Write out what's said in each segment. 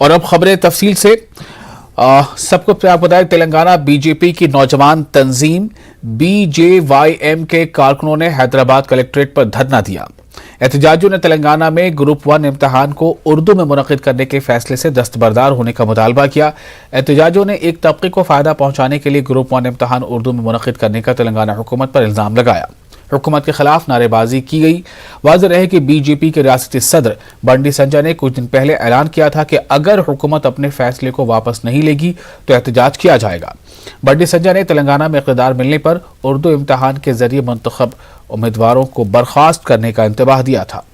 और अब खबरें तफसील से। सबको आपको बताया, तेलंगाना बीजेपी की नौजवान तंजीम BJYM के कारकुनों ने हैदराबाद कलेक्ट्रेट पर धरना दिया। एहतजाजियों ने तेलंगाना में ग्रुप 1 इम्तिहान को उर्दू में मुनक्किद करने के फैसले से दस्तबरदार होने का मुतालबा किया। एहतजाजियों ने एक तबके को फायदा पहुंचाने के लिए ग्रुप 1 इम्तिहान उर्दू में मुनक्किद करने का तेलंगाना हुकूमत पर इल्जाम लगाया। हुकूमत के खिलाफ नारेबाजी की गई। वाज़ेह रहे कि बीजेपी के रियासती सदर बंडी संजय ने कुछ दिन पहले ऐलान किया था कि अगर हुकूमत अपने फैसले को वापस नहीं लेगी तो एहतजाज किया जाएगा। बंडी संजय ने तेलंगाना में इक़्तिदार मिलने पर उर्दू इम्तिहान के जरिए मुंतखब उम्मीदवारों को बर्खास्त करने का इंतबाह दिया था।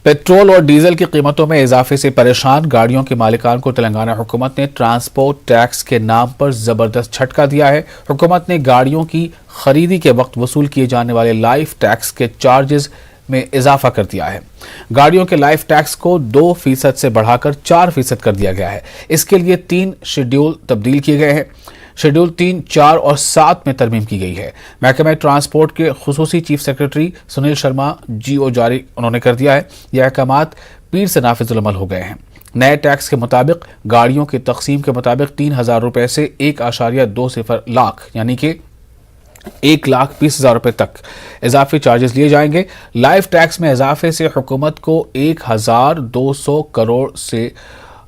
पेट्रोल और डीजल की कीमतों में इजाफे से परेशान गाड़ियों के मालिकान को तेलंगाना हुकूमत ने ट्रांसपोर्ट टैक्स के नाम पर जबरदस्त झटका दिया है। हुकूमत ने गाड़ियों की खरीदी के वक्त वसूल किए जाने वाले लाइफ टैक्स के चार्जेस में इजाफा कर दिया है। गाड़ियों के लाइफ टैक्स को 2% से बढ़ाकर 4% कर दिया गया है। इसके लिए 3 शेड्यूल तब्दील किए गए हैं। शेड्यूल 3, 4 और 7 में तरमीम की गई है। महकमे ट्रांसपोर्ट के खुसूसी chief secretary Sunil Sharma GO जारी उन्होंने कर दिया है। यह अहकामात पीर से नाफिजुल अमल हो गए हैं। नए टैक्स के मुताबिक गाड़ियों की तकसीम के मुताबिक 3,000 रुपए से 1.20 लाख यानी कि 1,20,000 रुपए तक इजाफी चार्जेस लिए जाएंगे। लाइफ टैक्स में इजाफे से हुकूमत को 1,200 करोड़ से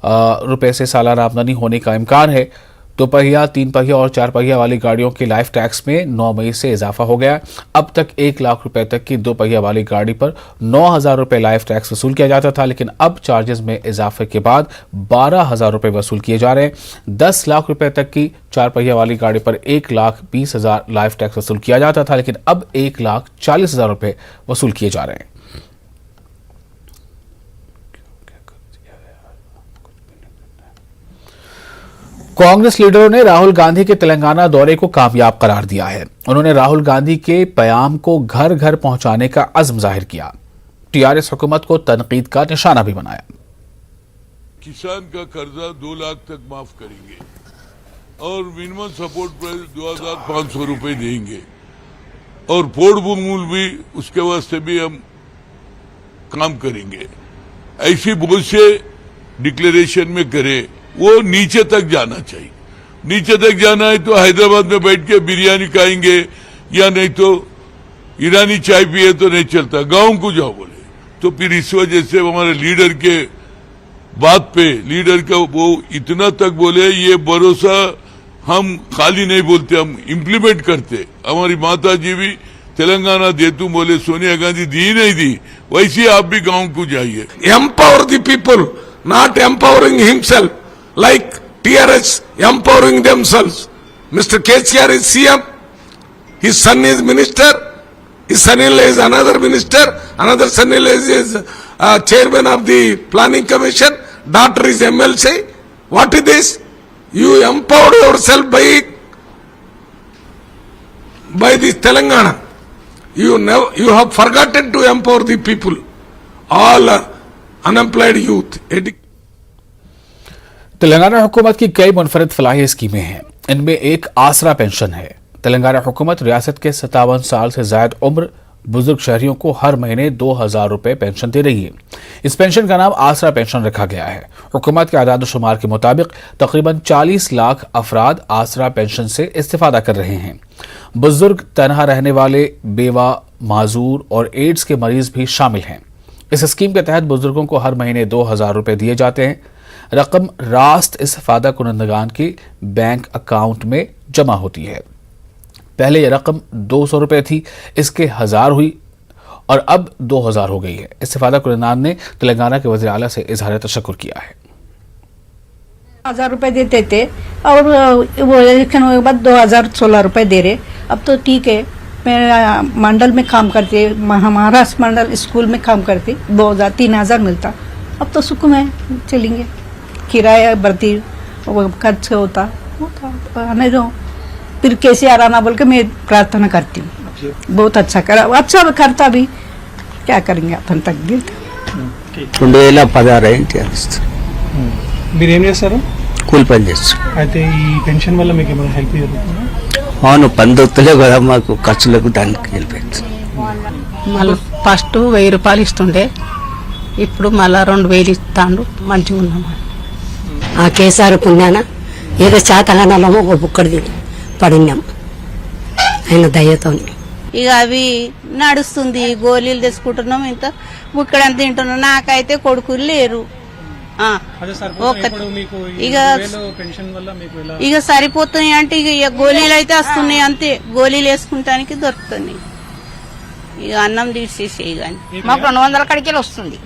रुपए से सालाना आमदनी होने का इम्कान है। 2 पहिया, 3 पहिया और 4 पहिया वाली गाड़ियों के लाइफ टैक्स में 9 मई से इजाफा हो गया। अब तक 1 लाख रुपए तक की 2 पहिया वाली गाड़ी पर 9,000 रुपए लाइफ टैक्स वसूल किया जाता था, लेकिन अब चार्जेस में इजाफे के बाद 12,000 रुपए वसूल किए जा रहे हैं। 10 लाख रुपए तक की 4 पहिया वाली गाड़ी पर 1,20,000 लाइफ टैक्स वसूल किया जाता था, लेकिन अब 1,40,000 रुपए वसूल किए जा रहे हैं। कांग्रेस लीडरों ने राहुल गांधी के तेलंगाना दौरे को कामयाब करार दिया है। उन्होंने राहुल गांधी के प्याम को घर घर पहुंचाने का अज़्म जाहिर किया। TRS हुकूमत को तनकीद का निशाना भी बनाया। किसान का कर्जा 2 लाख तक माफ करेंगे और मिनिमम सपोर्ट प्राइस 2,500 रुपए देंगे और पोर्टेबल मूल भी उसके वास्ते भी हम काम करेंगे। ऐसी बहुत से डिक्लेरेशन में करे, वो नीचे तक जाना चाहिए। नीचे तक जाना है तो हैदराबाद में बैठ के बिरयानी खाएंगे या नहीं तो ईरानी चाय पिए तो नहीं चलता। गांव को जाओ बोले तो फिर इस वजह से हमारे लीडर के बात पे लीडर का वो इतना तक बोले, ये भरोसा हम खाली नहीं बोलते, हम इम्प्लीमेंट करते। हमारी माता जी भी तेलंगाना दे तू बोले, सोनिया गांधी दी नहीं दी, वैसे आप भी गांव को जाइए। Empower the people, not empowering himself. Like TRS empowering themselves. Mr. KCR is CM, his son is minister, his son-in-law is another minister, another son-in-law is chairman of the planning commission, daughter is MLC. What is this? You empower yourself by this Telangana. You have forgotten to empower the people, all unemployed youth. Telangana हुकूमत की कई मुनफरद फलाही स्कीमें हैं। इनमें एक आसरा pension है। तेलंगाना हुकूमत रियासत के 57 साल से ज्यादा उम्र बुजुर्ग शहरियों को हर महीने 2,000 रुपए पेंशन दे रही है। इस पेंशन का नाम आसरा पेंशन रखा गया है। हुकूमत के आदाद शुमार के मुताबिक तकरीबन 40 लाख अफराद आसरा पेंशन से इस्तेफादा कर रहे हैं। बुजुर्ग, तनहा रहने वाले, बेवा, माजूर और एड्स के मरीज भी शामिल हैं। इस स्कीम के तहत बुजुर्गों को हर महीने 2,000 रुपए दिए जाते हैं। रकम रास्त इस्तेफादा कुनंदगान के बैंक अकाउंट में जमा होती है। पहले यह रकम 200 रुपए थी, इसके 1000 हुई और अब 2000 हो गई है। इस्तेफादा कुनंदगान ने तेलंगाना के वज़ीर आला से इजहार तशक्कुर किया है। 1000 रुपए देते थे और वो इलेक्शन होने के बाद 2,016 रुपए दे रहे। अब तो ठीक है, मैं मंडल में काम करती, महाराष्ट्र मंडल स्कूल में काम करती, 2,000-3,000 मिलता। अब तो सुकून है, चलेंगे, किराया भरती, खर्च होता आने दो। फिर KCR आना बोल के मैं प्रार्थना करती हूँ। बहुत अच्छा करता भी, क्या करेंगे अपन तक भी। 2016 TRS మీరు ఏం చేస్తారు? కూలి పని చేస్తాం. అయితే ఈ పెన్షన్ వల్ల మీకు ఏమైనా హెల్ప్ జరుగుతుందా? అవును, పని దొరుకుతలే కదా మాకు, ఖర్చులకు దానికి హెల్ప్ అవుతుంది. మళ్ళీ ఫస్ట్ 1000 రూపాయలు ఇస్తుండే, ఇప్పుడు మళ్ళా 2000 ఇస్తాడు. మంచిగా ఉన్నాము. ఆ కేసీఆర్ పుణ్యాన ఏదో చేతగానమో ఒక బుక్కడి పడినాం ఆయన దయ్యతో. ఇక అవి నడుస్తుంది, గోళీలు తెచ్చుకుంటున్నాం, ఇంత బుక్కడంత తింటున్నాం. నాకైతే కొడుకులు లేరు. ఇక సరిపోతున్నాయి అంటే ఇక గోళీలు అయితే వస్తున్నాయి అంతే. గోళీలు వేసుకుంటానికి దొరుకుతున్నాయి. ఇక అన్నం తీసేసేయి కానీ మాకు 200 కడికెళ్ళి వస్తుంది.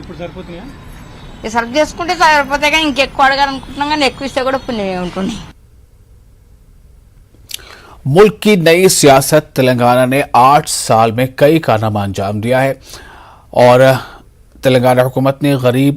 సర్వ్ చేసుకుంటే సరిపోతాయి కానీ ఇంకెక్కువ అడగాలనుకుంటున్నాం కానీ ఎక్కువ ఇస్తే కూడా పుణ్యమే ఉంటుంది. मुल्क की नई सियासत तेलंगाना ने 8 साल में कई कारनामा अंजाम दिया है और तेलंगाना हुकूमत ने गरीब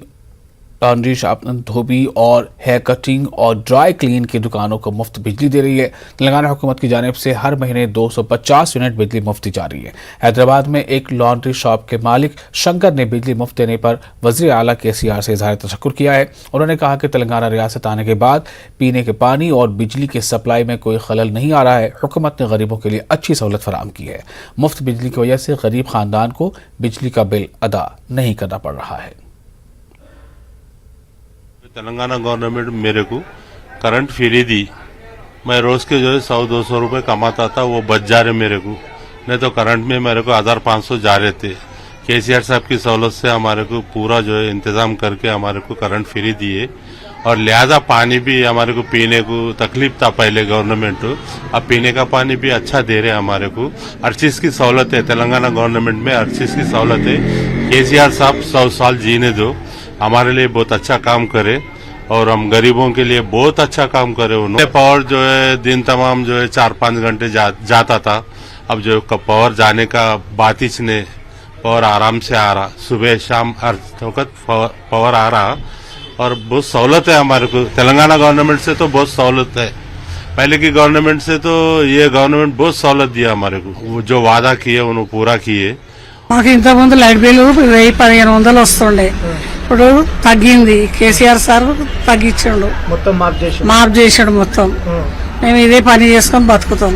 लॉन्ड्री शॉप, धोबी और हेयर कटिंग और ड्राई क्लीन की दुकानों को मुफ्त बिजली दे रही है। तेलंगाना हुकूमत की जानिब से हर महीने 250 यूनिट बिजली मुफ्त दी जा रही है। हैदराबाद में एक लॉन्ड्री शॉप के मालिक शंकर ने बिजली मुफ्त देने पर वज़ीर आला केसीआर से इज़हार तशक्कुर किया है। उन्होंने कहा कि तेलंगाना रियासत आने के बाद पीने के पानी और बिजली की सप्लाई में कोई खलल नहीं आ रहा है। हुकूमत ने गरीबों के लिए अच्छी सहूलत फराहम की है। मुफ्त बिजली की वजह से गरीब खानदान को बिजली का बिल अदा नहीं करना पड़ रहा है। तेलंगाना गवर्नमेंट मेरे को करंट फ्री दी। मैं रोज के जो है 100-200 रुपए कमाता था, वो बच जा रहे मेरे को। नहीं तो करंट में मेरे को 1500 जा रहे थे। केसीआर साहब की सहूलत से हमारे को पूरा जो है इंतजाम करके हमारे को करंट फ्री दिए और लिहाजा पानी भी हमारे को पीने को तकलीफ था पहले गवर्नमेंट, अब पीने का पानी भी अच्छा दे रहे हमारे को। हर चीज की सहूलत है तेलंगाना गवर्नमेंट में, हर चीज की सहूलत है। केसीआर साहब 100 साल जीने दो, हमारे लिए बहुत अच्छा काम करे और हम गरीबों के लिए बहुत अच्छा काम करे। उन्होंने पावर जो है दिन तमाम जो है 4-5 घंटे जाता था, अब जो पावर जाने का बात ही नहीं, पावर आराम से आ रहा, सुबह शाम हर वक्त पावर आ रहा और बहुत सहूलत है हमारे को। तेलंगाना गवर्नमेंट से तो बहुत सहूलत है, पहले की गवर्नमेंट से तो ये गवर्नमेंट बहुत सहूलत दिया हमारे को। जो वादा किए उन्होंने पूरा किए। మాకు ఇంతకుముందు లైట్ బిల్లు 1000-1500 వస్తుండే, ఇప్పుడు తగ్గింది. కేసీఆర్ సార్ తగ్గించాడు, మొత్తం మాఫ్ చేశాడు మొత్తం. మేము ఇదే పని చేసుకొని బతుకుతాం.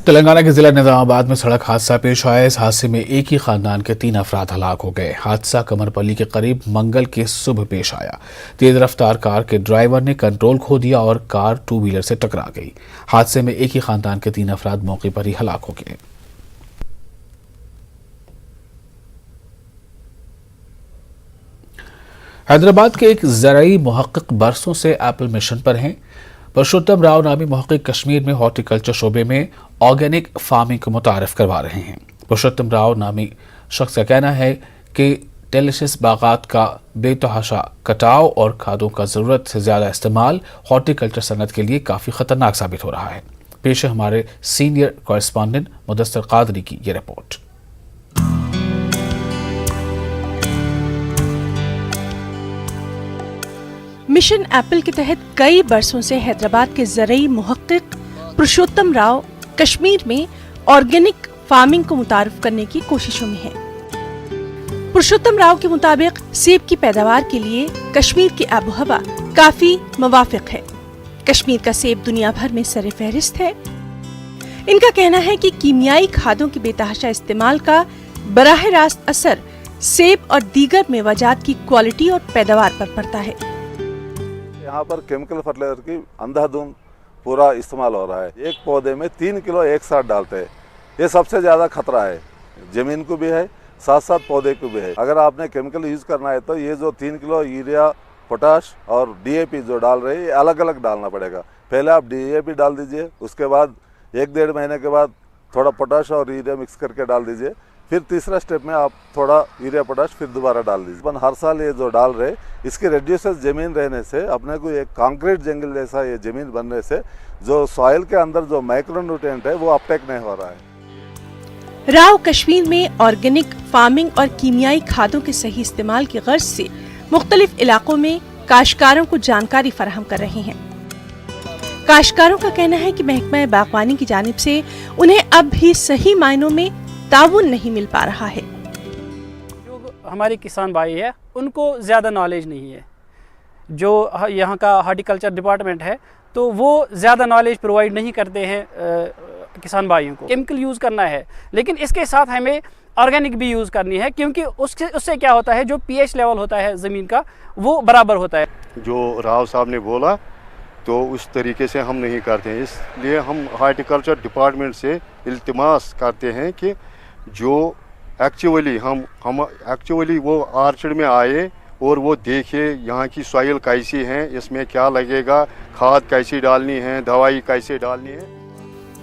तेलंगाना के जिला निजामाबाद में सड़क हादसा पेश आया। इस हादसे में एक ही खानदान के 3 अफराद हलाक हो गए। हादसा कमरपल्ली के करीब मंगल के सुबह पेश आया। तेज रफ्तार कार के ड्राइवर ने कंट्रोल खो दिया और कार 2 व्हीलर से टकरा गई। हादसे में एक ही खानदान के 3 अफराद मौके पर ही हलाक हो गए। हैदराबाद के एक ज़राई मुहक्किक बरसों से एप्पल मिशन पर हैं। पुरुषोत्तम राव नामी मुहक्किक कश्मीर में हॉर्टिकल्चर शोबे में ऑर्गेनिक फार्मिंग को मुतारिफ करवा रहे हैं। पुरुषोत्तम राव नामी शख्स का कहना है कि टेलिशियस बागात का बेतहाशा कटाव और खादों का ज़रूरत से ज़्यादा इस्तेमाल हॉर्टिकल्चर सनत के लिए काफ़ी ख़तरनाक साबित हो रहा है। पेश है हमारे सीनियर कॉरेस्पॉन्डेंट मुदस्सर कादरी की ये रिपोर्ट। मिशन एप्पल के तहत कई बरसों से हैदराबाद के ज़रई मुहक्किक पुरुषोत्तम राव कश्मीर में ऑर्गेनिक फार्मिंग को मुतारिफ करने की कोशिशों में हैं। पुरुषोत्तम राव के मुताबिक सेब की पैदावार के लिए कश्मीर की आबोहवा काफी मुवाफिक है। कश्मीर का सेब दुनिया भर में सर-ए-फहरिस्त है। इनका कहना है कि कीमियाई खादों के बेतहाशा इस्तेमाल का बराह रास्त असर सेब और दीगर मेवाजात की क्वालिटी और पैदावार पर पड़ता है। यहाँ पर केमिकल फर्टिलाइजर की अंधाधुंध पूरा इस्तेमाल हो रहा है। एक पौधे में 3 किलो एक साथ डालते हैं, ये सबसे ज़्यादा खतरा है। जमीन को भी है, साथ साथ पौधे को भी है। अगर आपने केमिकल यूज़ करना है तो ये जो 3 किलो यूरिया, पोटाश और डीएपी जो डाल रहे हैं, ये अलग अलग डालना पड़ेगा। पहले आप डीएपी डाल दीजिए, उसके बाद 1-1.5 महीने के बाद थोड़ा पोटाश और यूरिया मिक्स करके डाल दीजिए, फिर तीसरा स्टेप में आप थोड़ा यूरिया पोटाश फिर दोबारा डाल दीजिए। अपन हर साल ये जो डाल रहे, इसकी रेड्यूसेस जमीन रहने से अपने को एक कंक्रीट जंगल जैसा ये जमीन बनने से जो सॉइल के अंदर जो माइक्रोन्यूट्रिएंट है वो अपटेक नहीं हो रहा है। राव कश्मीर में ऑर्गेनिक फार्मिंग और कीमियाई खादों के सही इस्तेमाल की गर्ज से मुख्तलिफ इलाकों में काश्तकारों को जानकारी फराहम कर रहे हैं। काश्तकारों का कहना है कि महकमा बागवानी की जानिब से उन्हें अब भी सही मायनों में ताउन नहीं मिल पा रहा है। जो हमारे किसान भाई है उनको ज़्यादा नॉलेज नहीं है। जो यहाँ का हॉर्टिकल्चर डिपार्टमेंट है तो वो ज़्यादा नॉलेज प्रोवाइड नहीं करते हैं किसान भाइयों को केमिकल यूज़ करना है, लेकिन इसके साथ हमें ऑर्गेनिक भी यूज़ करनी है, क्योंकि उससे क्या होता है, जो पीएच लेवल होता है ज़मीन का वो बराबर होता है। जो राव साहब ने बोला तो उस तरीके से हम नहीं करते हैं, इसलिए हम हार्टिकल्चर डिपार्टमेंट से इल्तिमास करते हैं कि जो एक्चुअली हम एक्चुअली वो आर्चर्ड में आए और वो देखे यहाँ की सॉइल कैसी है, इसमें क्या लगेगा, खाद कैसी डालनी है, दवाई कैसे डालनी है।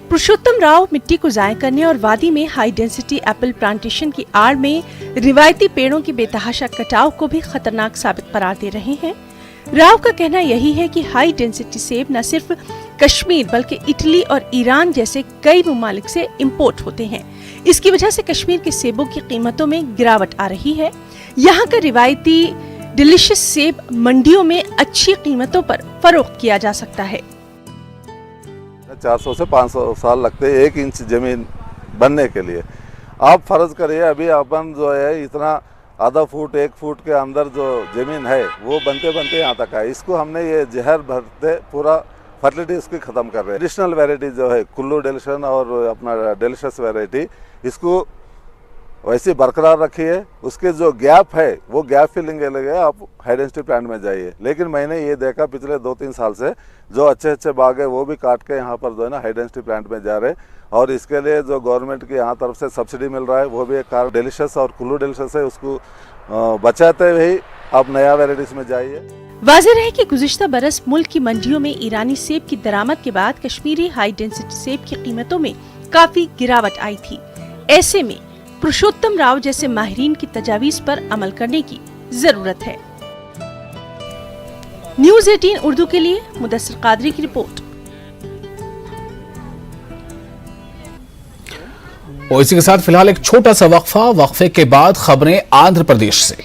पुरुषोत्तम राव मिट्टी को ज़ाय करने और वादी में हाई डेंसिटी एप्पल प्लांटेशन की आड़ में रिवायती पेड़ों की बेतहाशा कटाव को भी खतरनाक साबित करार दे रहे हैं। राव का कहना यही है कि हाई डेंसिटी सेब न सिर्फ कश्मीर बल्कि इटली और ईरान जैसे कई ममालिक से इंपोर्ट होते हैं। इसकी वजह से कश्मीर के सेबों की कीमतों में गिरावट आ रही है। यहाँ का रिवायती डिलीशियस सेब मंडियों में अच्छी कीमतों पर फरोख्त किया जा सकता है। 400 से 500 साल लगते हैं 1 इंच जमीन बनने के लिए। आप फर्ज करिए अभी अपन जो है इतना आधा फुट 1 फुट के अंदर जो जमीन है वो बनते बनते यहाँ तक है। इसको हमने ये जहर भरते पूरा फर्टिलिटी इसकी ख़त्म कर रहे हैं। ट्रेडिशनल वैरायटी जो है कुल्लू डेलिशन और अपना डेलिशियस वैरायटी, इसको वैसे बरकरार रखिए। उसके जो गैप है वो गैप फिलिंग के लिए आप हाई डेंसिटी प्लांट में जाइए। लेकिन मैंने ये देखा पिछले 2-3 साल से जो अच्छे बाग है वो भी काट के यहाँ पर जो है ना हाई डेंसिटी प्लांट में जा रहे हैं, और इसके लिए जो गवर्नमेंट की यहाँ तरफ से सब्सिडी मिल रहा है वो भी एक कार डेलिशियस और कुल्लू डेलिशियस है, उसको बचाते हुए ही आप नया वैरायटीज में जाइए। वाज़ेह है कि गुज़िश्ता बरस मुल्क की मंडियों में ईरानी सेब की दरामद के बाद कश्मीरी हाई डेंसिटी सेब की कीमतों में काफी गिरावट आई थी। ऐसे में पुरुषोत्तम राव जैसे माहिरीन की तजावीज़ पर अमल करने की जरूरत है। न्यूज़ 18 उर्दू के लिए मुदस्सिर कादरी की रिपोर्ट। और इसी के साथ फिलहाल एक छोटा सा वक्फे के बाद खबरें आंध्र प्रदेश से।